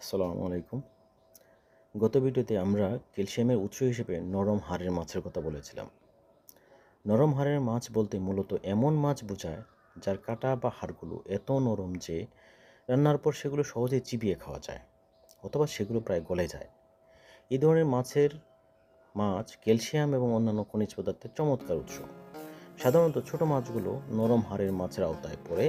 আসসালামু আলাইকুম। গত ভিডিওতে আমরা ক্যালসিয়ামের উৎস হিসেবে নরম হাড়ের মাছের কথা বলেছিলাম। নরম হাড়ের মাছ বলতে মূলত এমন মাছ বোঝায় যার কাঁটা বা হাড়গুলো এত নরম যে রান্নার পর সেগুলো সহজেই চিবিয়ে খাওয়া যায় অথবা সেগুলো প্রায় গলে যায়। এই ধরনের মাছ ক্যালসিয়াম এবং অন্যান্য খনিজ পদার্থের চমৎকার উৎস। সাধারণত ছোট মাছগুলো নরম হাড়ের মাছের আওতায় পড়ে।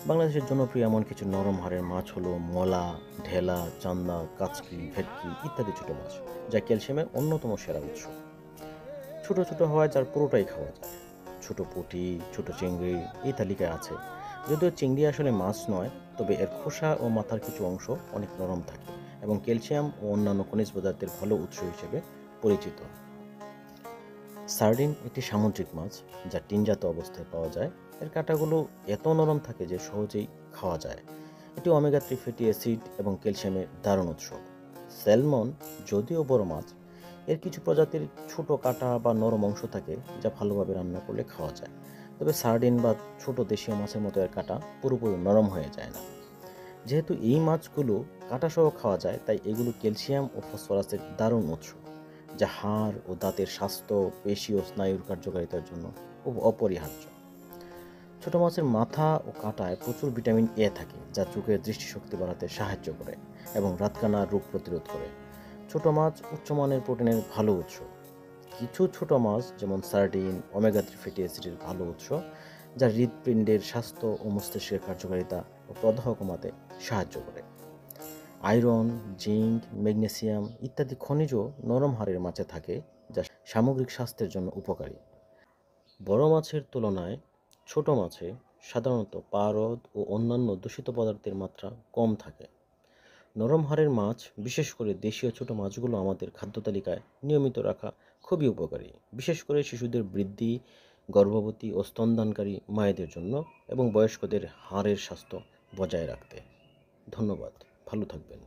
বাংলাদেশের জনপ্রিয় এমন কিছু নরম হাড়ের মাছ হলো মলা, ঢেলা, চান্দা, কাচকি, ভেটকি ইত্যাদি ছোট মাছ, যা ক্যালসিয়ামের অন্যতম সেরা উৎস। ছোট ছোট হওয়ায় যার পুরোটাই খাওয়া যায়। ছোট পুঁটি, ছোট চিংড়ি এই তালিকায় আছে। যদিও চিংড়ি আসলে মাছ নয়, তবে এর খোসা ও মাথার কিছু অংশ অনেক নরম থাকে এবং ক্যালসিয়াম ও অন্যান্য খনিজ পদার্থের ভালো উৎস হিসেবে পরিচিত। সার্ডিন একটি সামুদ্রিক মাছ যা টিনজাত অবস্থায় পাওয়া যায়। এর কাঁটাগুলো এত নরম থাকে যে সহজেই খাওয়া যায়। এটি ওমেগা 3 ফ্যাটি অ্যাসিড এবং ক্যালসিয়ামের দারুণ উৎস। স্যালমন যদিও বড় মাছ, এর কিছু প্রজাতির ছোট কাঁটা বা নরম অংশ থাকে যা ভালোভাবে রান্না করলে খাওয়া যায়। তবে সার্ডিন বা ছোট দেশীয় মাছের মতো এর কাঁটা পুরোপুরি নরম হয়ে যায় না। যেহেতু এই মাছগুলো কাঁটাসহ খাওয়া যায়, তাই এগুলো ক্যালসিয়াম ও ফসফরাসের দারুণ উৎস, যা হাড় ও দাঁতের স্বাস্থ্য, পেশি ও স্নায়ুর কার্যকারিতার জন্য খুব অপরিহার্য। ছোট মাছের মাথা ও কাঁটায় প্রচুর ভিটামিন এ থাকে, যা চোখের দৃষ্টিশক্তি বাড়াতে সাহায্য করে এবং রাতকানা রোগ প্রতিরোধ করে। ছোট মাছ উচ্চমানের প্রোটিনের ভালো উৎস। কিছু ছোট মাছ যেমন সার্ডিন ওমেগা 3 ফ্যাটি অ্যাসিডের ভালো উৎস, যা হৃৎপিণ্ডের স্বাস্থ্য ও মস্তিষ্কের কার্যকারিতা ও প্রদাহ কমাতে সাহায্য করে। আয়রন, জিঙ্ক, ম্যাগনেসিয়াম ইত্যাদি খনিজ নরম হাড়ের মাছে থাকে, যা সামগ্রিক স্বাস্থ্যের জন্য উপকারী। বড় মাছের তুলনায় ছোট মাছে সাধারণত পারদ ও অন্যান্য দূষিত পদার্থের মাত্রা কম থাকে। নরম হাড়ের মাছ, বিশেষ করে দেশীয় ছোট মাছগুলো আমাদের খাদ্য তালিকায় নিয়মিত রাখা খুবই উপকারী, বিশেষ করে শিশুদের বৃদ্ধি, গর্ভবতী ও স্তনদানকারী মায়েদের জন্য এবং বয়স্কদের হাড়ের স্বাস্থ্য বজায় রাখতে। ধন্যবাদ, ভালো থাকবেন।